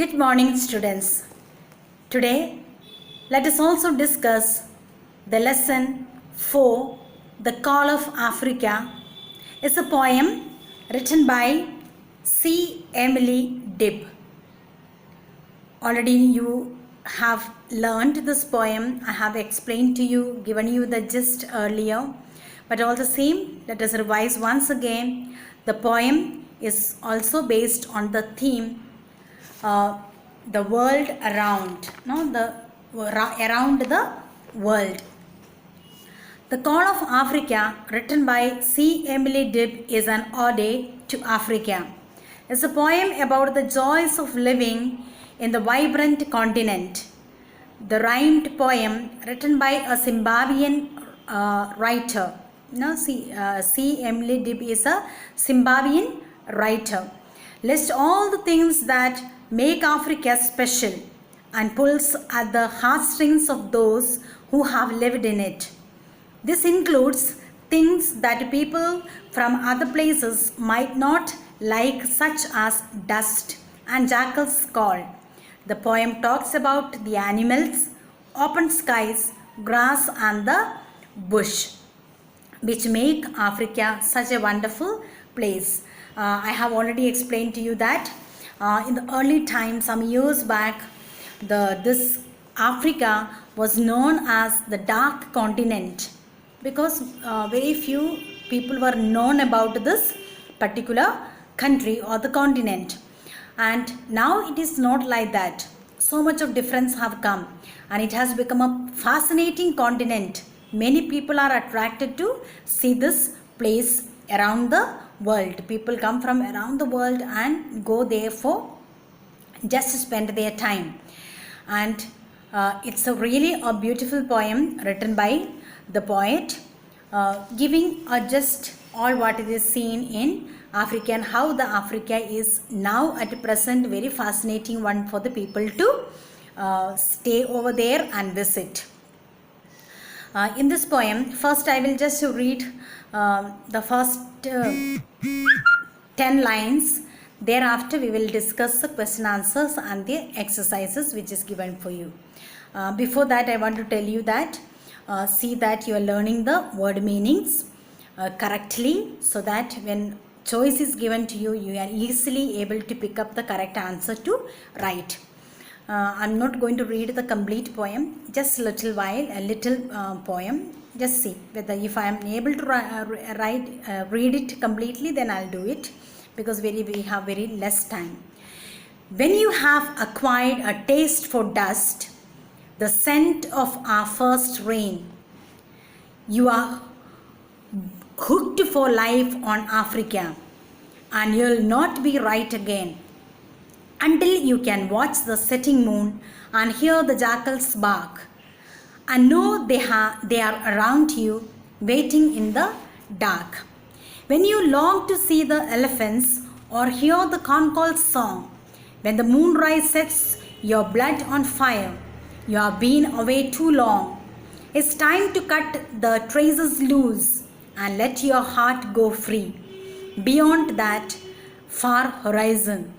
Good morning, students. Today, let us also discuss the lesson 4, The Call of Africa. It's a poem written by C. Emily Dibb. Already you have learned this poem. I have explained to you, given you the gist earlier. But all the same, let us revise once again. The poem is also based on the theme the world around, around the world. The Call of Africa, written by C. Emily Dibb, is an ode to Africa. It's a poem about the joys of living in the vibrant continent. The rhymed poem, written by a Zimbabwean writer. C. Emily Dibb is a Zimbabwean writer. Lists all the things that make Africa special and pulls at the heartstrings of those who have lived in it. This includes things that people from other places might not like, such as dust and jackal's call. The poem talks about the animals, open skies, grass and the bush, which make Africa such a wonderful place. I have already explained to you that in the early times, some years back, this Africa was known as the dark continent because very few people were known about this particular country or the continent. And now it is not like that. So much of difference have come and it has become a fascinating continent. Many people are attracted to see this place around the world. People come from around the world and go there for just to spend their time. And it's really a beautiful poem written by the poet, giving just all what it is seen in Africa and how the Africa is now at present very fascinating one for the people to stay over there and visit. In this poem, first I will just read the first 10 lines. Thereafter, we will discuss the question answers and the exercises which is given for you. Before that, I want to tell you that see that you are learning the word meanings correctly, so that when choice is given to you, you are easily able to pick up the correct answer to write. I'm not going to read the complete poem, just a little poem. Just see whether if I am able to read it completely, then I'll do it, because we have very less time. When you have acquired a taste for dust, the scent of our first rain, you are hooked for life on Africa, and you'll not be right again until you can watch the setting moon and hear the jackals bark and know they are around you, waiting in the dark. When you long to see the elephants or hear the conch's song, when the moonrise sets your blood on fire, you have been away too long. It's time to cut the traces loose and let your heart go free beyond that far horizon.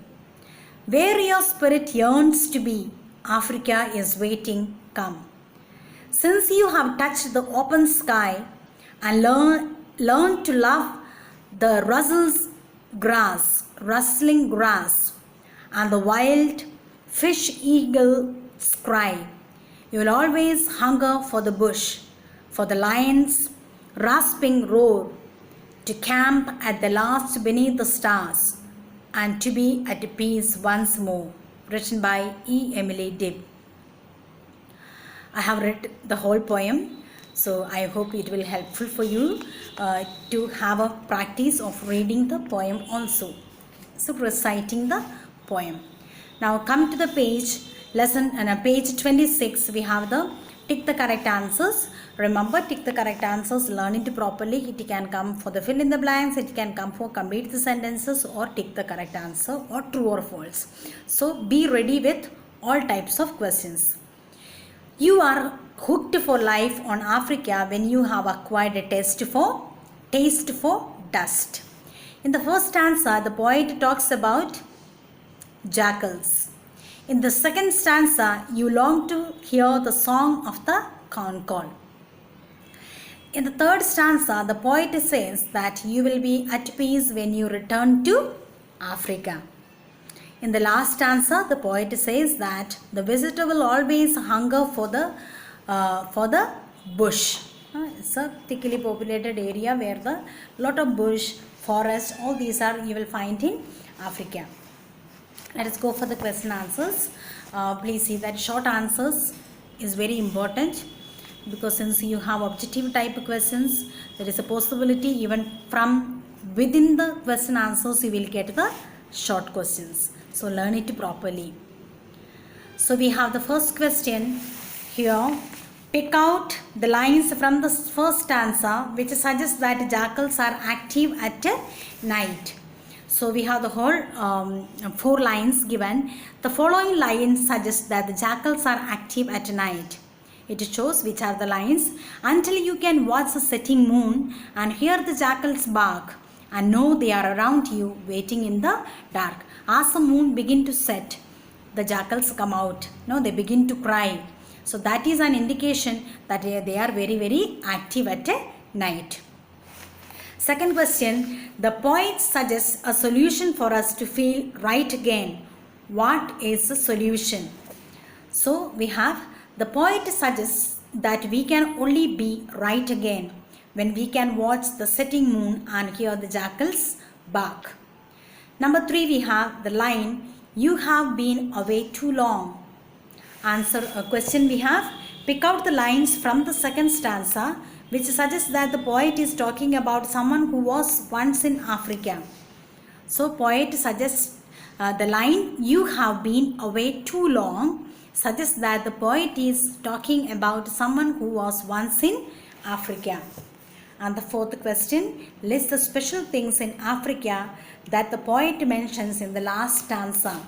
Where your spirit yearns to be, Africa is waiting, come. Since you have touched the open sky and learned to love the rustling grass and the wild fish eagle's cry, you will always hunger for the bush, for the lion's rasping roar, to camp at the last beneath the stars, and to be at peace once more. Written by E. Emily Dibb. I have read the whole poem, so I hope it will helpful for you to have a practice of reading the poem also. So reciting the poem. Now come to the page, page 26, we have the tick the correct answers. Remember, tick the correct answers, learn it properly. It can come for the fill in the blanks, it can come for complete the sentences, or tick the correct answer, or true or false. So be ready with all types of questions. You are hooked for life on Africa when you have acquired a taste for dust. In the first stanza, the poet talks about jackals. In the second stanza, you long to hear the song of the corn call. In the third stanza, the poet says that you will be at peace when you return to Africa. In the last stanza, the poet says that the visitor will always hunger for the bush. It's a thickly populated area where the lot of bush, forest, all these are you will find in Africa. Let us go for the question answers. Please see that short answers is very important, because since you have objective type questions, there is a possibility even from within the question answers you will get the short questions. So learn it properly. So we have the first question here. Pick out the lines from the first stanza which suggests that jackals are active at night. So we have the whole 4 lines given. The following lines suggest that the jackals are active at night. It shows which are the lines. Until you can watch the setting moon and hear the jackals bark and know they are around you waiting in the dark. As the moon begin to set, the jackals come out. No, they begin to cry. So that is an indication that they are very, very active at night. Second question, the poet suggests a solution for us to feel right again. What is the solution? So we have, the poet suggests that we can only be right again when we can watch the setting moon and hear the jackals bark. Number 3, we have the line, you have been away too long. Answer a question we have, pick out the lines from the second stanza which suggests that the poet is talking about someone who was once in Africa. So poet suggests the line, you have been away too long, suggests that the poet is talking about someone who was once in Africa. And the fourth question, list the special things in Africa that the poet mentions in the last stanza.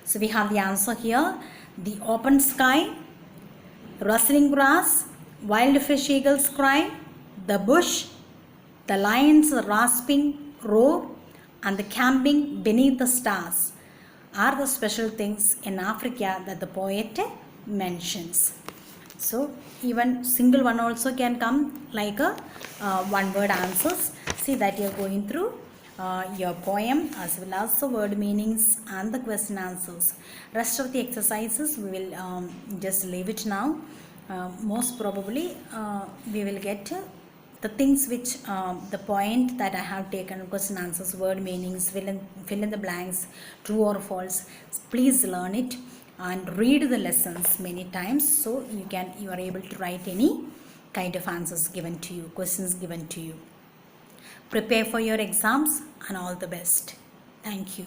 So we have the answer here, the open sky, rustling grass, wild fish eagles cry, the bush, the lion's rasping roar, and the camping beneath the stars are the special things in Africa that the poet mentions. So even single one also can come like a one word answers. See that you are going through your poem as well as the word meanings and the question answers. Rest of the exercises we will just leave it now. Most probably we will get the things which the point that I have taken, question answers, word meanings, fill in the blanks, true or false. Please learn it and read the lessons many times so you are able to write any kind of answers given to you, questions given to you. Prepare for your exams and all the best. Thank you.